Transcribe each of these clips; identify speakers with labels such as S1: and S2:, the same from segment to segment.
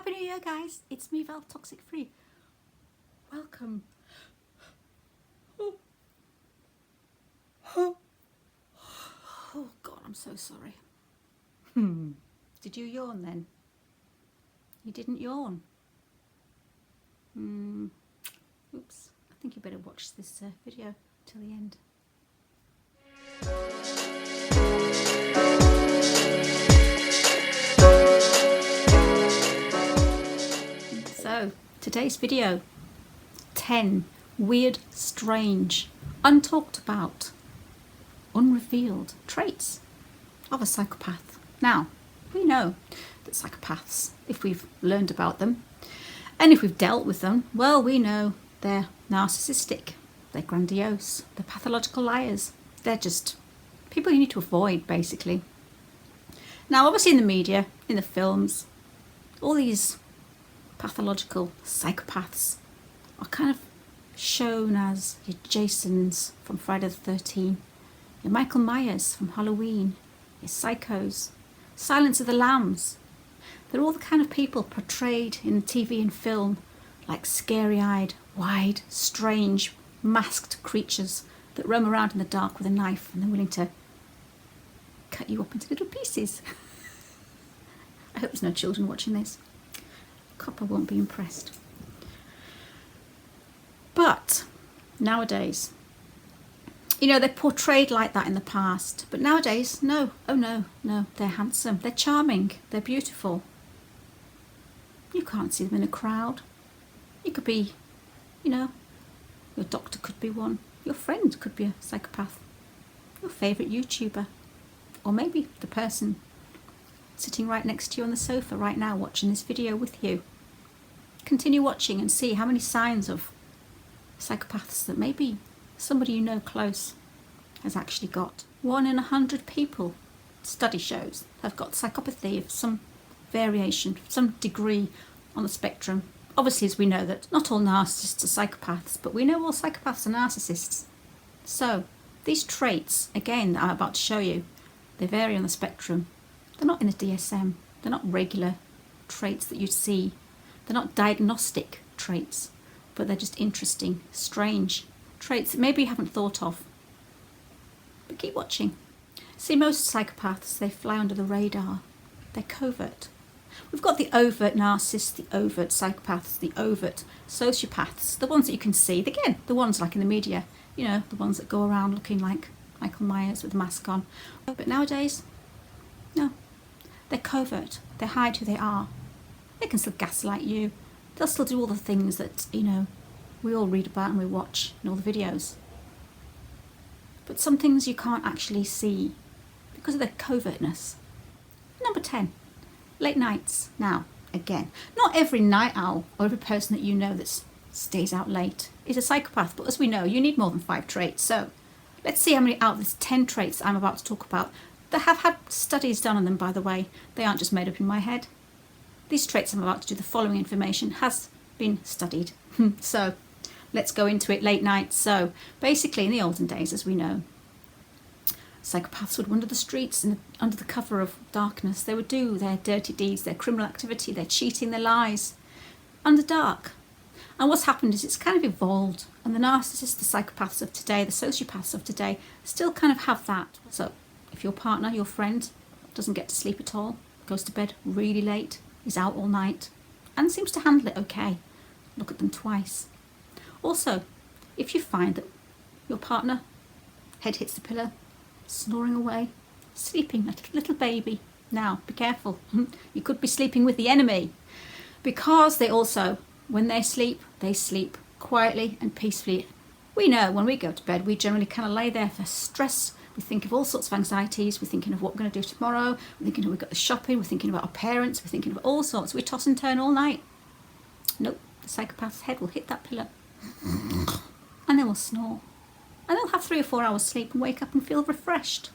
S1: Happy New Year, guys. It's me, Val, Toxic Free. Welcome. Oh God, I'm so sorry. Did you yawn then? You didn't yawn? Oops. I think you better watch this video till the end. So, today's video, 10 weird, strange, untalked about, unrevealed traits of a psychopath. Now, we know that psychopaths, if we've learned about them, and if we've dealt with them, well, we know they're narcissistic, they're grandiose, they're pathological liars. They're just people you need to avoid, basically. Now, obviously in the media, in the films, all these pathological psychopaths are kind of shown as your Jasons from Friday the 13th, your Michael Myers from Halloween, your psychos, Silence of the Lambs. They're all the kind of people portrayed in TV and film like scary-eyed, wide, strange, masked creatures that roam around in the dark with a knife and they're willing to cut you up into little pieces. I hope there's no children watching this. Copper won't be impressed. But nowadays, you know, they're portrayed like that in the past, but nowadays, no, oh no, they're handsome, they're charming, they're beautiful. You can't see them in a crowd. You could be, you know, your doctor could be one, your friend could be a psychopath, your favourite YouTuber, or maybe the person sitting right next to you on the sofa right now watching this video with you. Continue watching and see how many signs of psychopaths that maybe somebody you know close has actually got. 1 in 100 people, study shows, have got psychopathy of some variation, some degree on the spectrum. Obviously, as we know that not all narcissists are psychopaths, but we know all psychopaths are narcissists. So these traits, again, that I'm about to show you, they vary on the spectrum. They're not in the DSM. They're not regular traits that you'd see. They're not diagnostic traits, but they're just interesting, strange traits that maybe you haven't thought of. But keep watching. See, most psychopaths, they fly under the radar. They're covert. We've got the overt narcissists, the overt psychopaths, the overt sociopaths, the ones that you can see. Again, the ones like in the media, you know, the ones that go around looking like Michael Myers with a mask on. But nowadays, no. They're covert. They hide who they are. They can still gaslight you. They'll still do all the things that, you know, we all read about and we watch in all the videos. But some things you can't actually see because of their covertness. Number 10, late nights. Now, again, not every night owl or every person that you know that stays out late is a psychopath. But as we know, you need more than 5 traits. So let's see how many out of these 10 traits I'm about to talk about that have had studies done on them, by the way. They aren't just made up in my head. These traits I'm about to do, the following information has been studied. So let's go into it. Late nights. So basically in the olden days, as we know, psychopaths would wander the streets and under the cover of darkness. They would do their dirty deeds, their criminal activity, their cheating, their lies under dark. And what's happened is it's kind of evolved, and the narcissists, the psychopaths of today, the sociopaths of today still kind of have that. So if your partner, your friend, doesn't get to sleep at all, goes to bed really late, is out all night, and seems to handle it okay, look at them twice. Also, if you find that your partner, head hits the pillow, snoring away, sleeping like a little baby, now be careful. You could be sleeping with the enemy, because they also, when they sleep quietly and peacefully. We know when we go to bed, we generally kind of lay there for stress. We think of all sorts of anxieties. We're thinking of what we're going to do tomorrow. We're thinking of we've got the shopping. We're thinking about our parents. We're thinking of all sorts. We toss and turn all night. Nope, the psychopath's head will hit that pillow and they will snore. And they'll have 3 or 4 hours sleep and wake up and feel refreshed.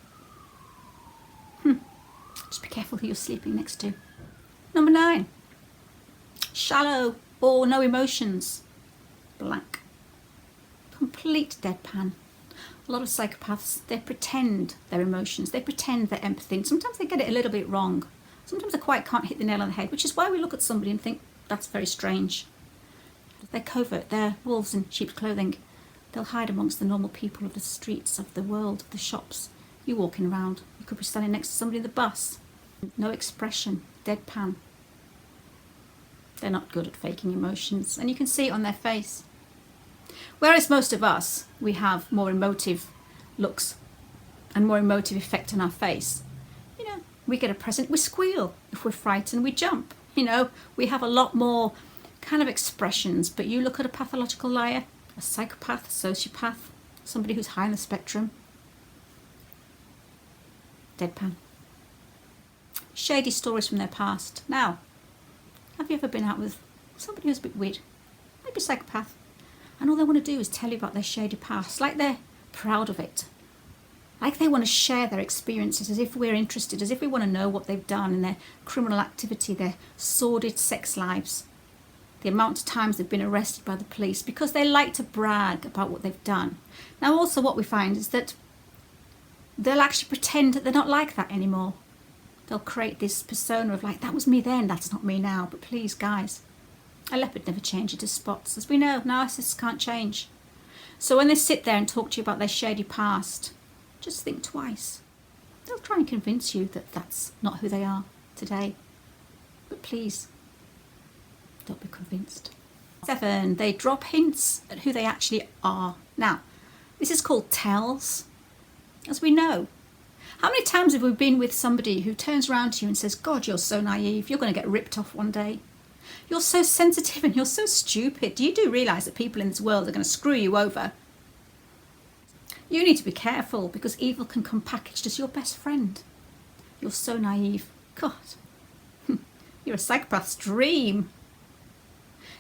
S1: Just be careful who you're sleeping next to. Number 9, shallow or no emotions. Blank. Complete deadpan. A lot of psychopaths, they pretend their emotions, they pretend their empathy, and sometimes they get it a little bit wrong. Sometimes they quite can't hit the nail on the head, which is why we look at somebody and think, that's very strange. They're covert, they're wolves in sheep's clothing. They'll hide amongst the normal people of the streets, of the world, of the shops. You walking around, you could be standing next to somebody in the bus. No expression, deadpan. They're not good at faking emotions, and you can see it on their face. Whereas most of us, we have more emotive looks and more emotive effect on our face. You know, we get a present, we squeal. If we're frightened, we jump. You know, we have a lot more kind of expressions, but you look at a pathological liar, a psychopath, a sociopath, somebody who's high on the spectrum. Deadpan. Shady stories from their past. Now, have you ever been out with somebody who's a bit weird? Maybe a psychopath. And all they want to do is tell you about their shady past, like they're proud of it. Like they want to share their experiences as if we're interested, as if we want to know what they've done in their criminal activity, their sordid sex lives, the amount of times they've been arrested by the police, because they like to brag about what they've done. Now also what we find is that they'll actually pretend that they're not like that anymore. They'll create this persona of like, that was me then, that's not me now. But please, guys, a leopard never changes its spots. As we know, narcissists can't change. So when they sit there and talk to you about their shady past, just think twice. They'll try and convince you that that's not who they are today. But please, don't be convinced. 7, they drop hints at who they actually are. Now, this is called tells. As we know, how many times have we been with somebody who turns around to you and says, God, you're so naive, you're going to get ripped off one day. You're so sensitive and you're so stupid. You do realise that people in this world are going to screw you over. You need to be careful because evil can come packaged as your best friend. You're so naive. God, you're a psychopath's dream.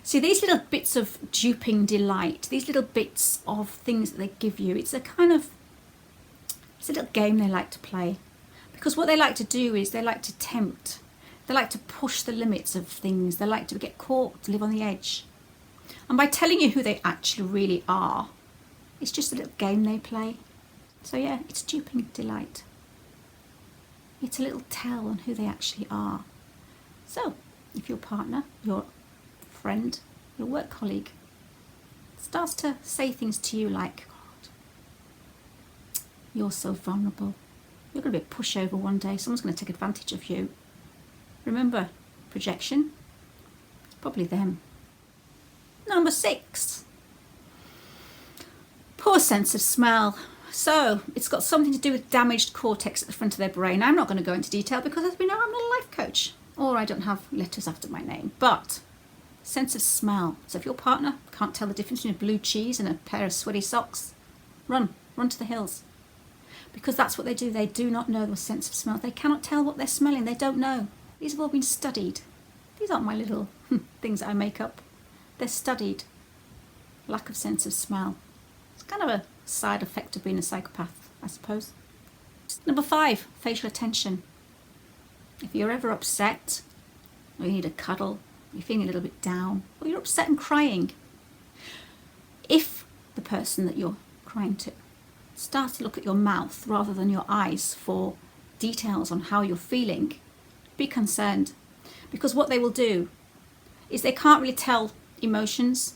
S1: See, these little bits of duping delight, these little bits of things that they give you, it's a little game they like to play. Because what they like to do is they like to tempt. They like to push the limits of things. They like to get caught, to live on the edge. And by telling you who they actually really are, it's just a little game they play. So yeah, it's duping delight. It's a little tell on who they actually are. So, if your partner, your friend, your work colleague starts to say things to you like, God, you're so vulnerable. You're going to be a pushover one day. Someone's going to take advantage of you. Remember, projection, it's probably them. Number 6. Poor sense of smell. So it's got something to do with damaged cortex at the front of their brain. I'm not going to go into detail because, as we know, I'm not a life coach or I don't have letters after my name. But sense of smell. So if your partner can't tell the difference between a blue cheese and a pair of sweaty socks, run to the hills. Because that's what they do. They do not know the sense of smell. They cannot tell what they're smelling. They don't know. These have all been studied. These aren't my little things that I make up. They're studied. Lack of sense of smell. It's kind of a side effect of being a psychopath, I suppose. Number 5, facial attention. If you're ever upset, or you need a cuddle, you're feeling a little bit down, or you're upset and crying, if the person that you're crying to starts to look at your mouth rather than your eyes for details on how you're feeling, be concerned. Because what they will do is they can't really tell emotions,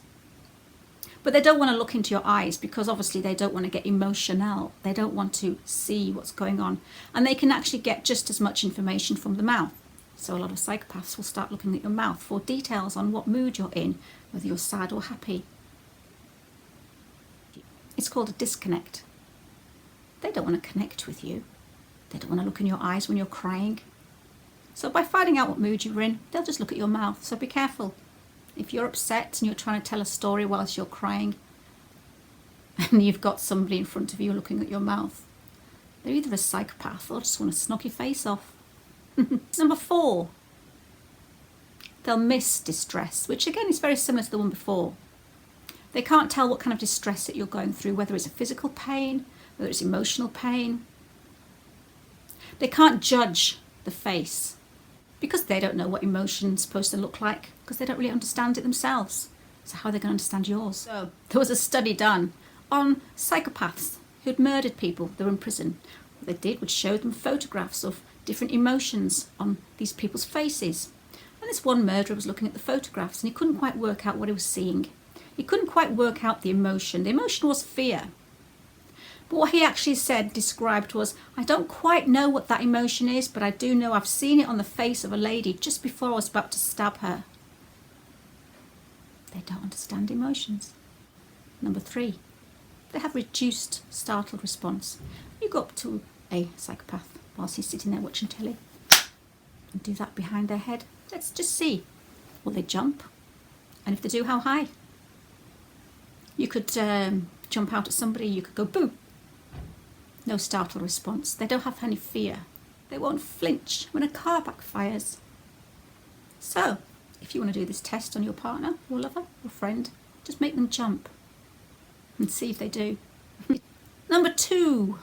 S1: but they don't want to look into your eyes because obviously they don't want to get emotional. They don't want to see what's going on. And they can actually get just as much information from the mouth. So a lot of psychopaths will start looking at your mouth for details on what mood you're in, whether you're sad or happy. It's called a disconnect. They don't want to connect with you. They don't want to look in your eyes when you're crying. So by finding out what mood you're in, they'll just look at your mouth. So be careful. If you're upset and you're trying to tell a story whilst you're crying and you've got somebody in front of you looking at your mouth, they're either a psychopath or just want to snog your face off. Number 4, they'll miss distress, which again is very similar to the one before. They can't tell what kind of distress that you're going through, whether it's a physical pain, whether it's emotional pain. They can't judge the face because they don't know what emotion's supposed to look like because they don't really understand it themselves. So how are they going to understand yours? So there was a study done on psychopaths who'd murdered people that were in prison. What they did was show them photographs of different emotions on these people's faces. And this one murderer was looking at the photographs and he couldn't quite work out what he was seeing. He couldn't quite work out the emotion. The emotion was fear. But what he actually described was, I don't quite know what that emotion is, but I do know I've seen it on the face of a lady just before I was about to stab her. They don't understand emotions. Number 3, they have reduced startled response. You go up to a psychopath whilst he's sitting there watching telly and do that behind their head. Let's just see. Will they jump? And if they do, how high? You could jump out at somebody, you could go boo. No startled response. They don't have any fear. They won't flinch when a car backfires. So, if you want to do this test on your partner, your lover, your friend, just make them jump and see if they do. Number 2,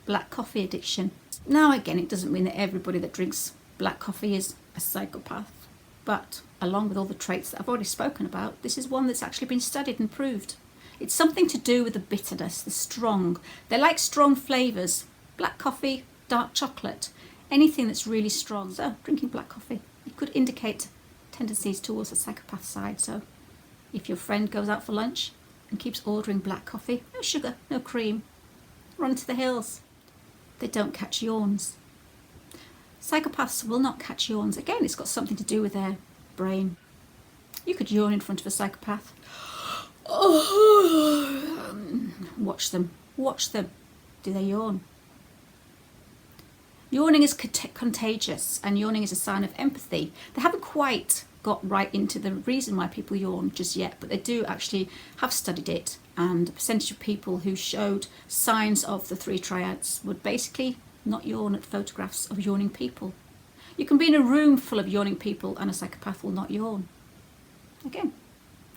S1: black coffee addiction. Now again, it doesn't mean that everybody that drinks black coffee is a psychopath, but along with all the traits that I've already spoken about, this is one that's actually been studied and proved. It's something to do with the bitterness, the strong. They like strong flavours. Black coffee, dark chocolate, anything that's really strong. So drinking black coffee, it could indicate tendencies towards the psychopath side. So if your friend goes out for lunch and keeps ordering black coffee, no sugar, no cream, run to the hills. They don't catch yawns. Psychopaths will not catch yawns. Again, it's got something to do with their brain. You could yawn in front of a psychopath. Watch them. Do they yawn? Yawning is contagious, and yawning is a sign of empathy. They haven't quite got right into the reason why people yawn just yet, but they do actually have studied it, and a percentage of people who showed signs of the 3 triads would basically not yawn at photographs of yawning people. You can be in a room full of yawning people and a psychopath will not yawn. Again,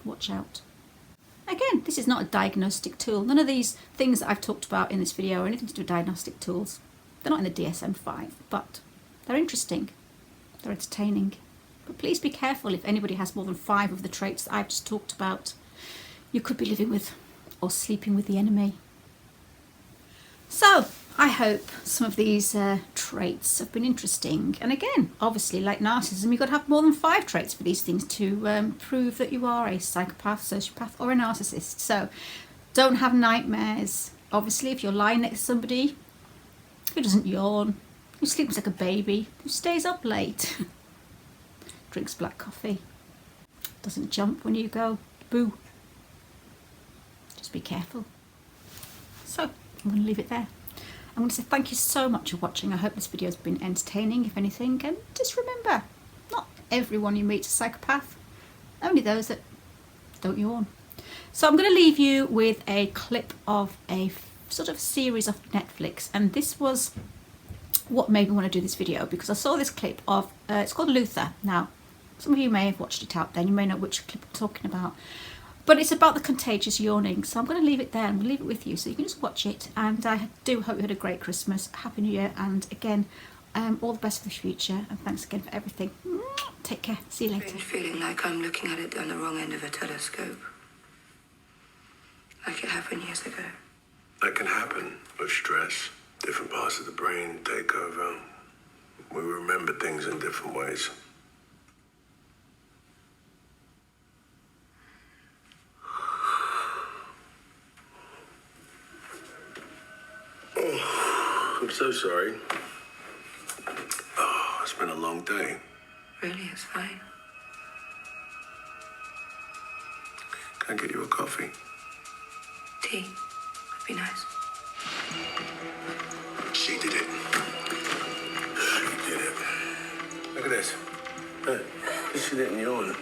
S1: watch out. Again, this is not a diagnostic tool. None of these things that I've talked about in this video are anything to do with diagnostic tools. They're not in the DSM-5, but they're interesting. They're entertaining. But please be careful if anybody has more than 5 of the traits that I've just talked about. You could be living with or sleeping with the enemy. So, I hope some of these traits have been interesting. And again, obviously, like narcissism, you've got to have more than 5 traits for these things to prove that you are a psychopath, sociopath, or a narcissist. So, don't have nightmares. Obviously, if you're lying next to somebody who doesn't yawn, who sleeps like a baby, who stays up late, drinks black coffee, doesn't jump when you go boo, just be careful. So, I'm going to leave it there. I'm going to say thank you so much for watching. I hope this video has been entertaining, if anything. And just remember, not everyone you meet is a psychopath. Only those that don't yawn. So I'm going to leave you with a clip of a sort of series of Netflix. And this was what made me want to do this video, because I saw this clip of, it's called Luther. Now, some of you may have watched it out there. You may know which clip I'm talking about. But it's about the contagious yawning. So I'm going to leave it there. I'm going to leave it with you so you can just watch it. And I do hope you had a great Christmas. Happy New Year. And again, all the best for the future. And thanks again for everything. Take care. See you later.
S2: Strange feeling like I'm looking at it down the wrong end of a telescope. Like it happened years ago.
S3: That can happen with stress. Different parts of the brain take over. We remember things in different ways. Oh, I'm so sorry. Oh, it's been a long day.
S2: Really, it's fine.
S3: Can I get you a coffee?
S2: Tea would be nice.
S3: She did it. She did it. Look at this. She didn't yawn.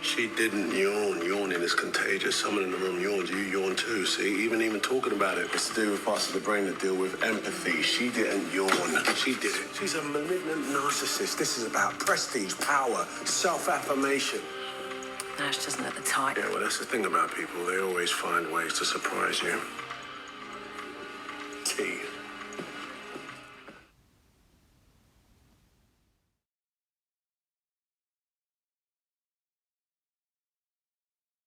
S3: She didn't yawn. Yawning is contagious. Someone in the room yawns. You yawn too. See, even talking about it, it's to do with parts of the brain that deal with empathy. She didn't yawn. She did it. She's a malignant narcissist. This is about prestige, power, self-affirmation.
S2: No, she doesn't at the time.
S3: Yeah, well, that's the thing about people. They always find ways to surprise you. Tea.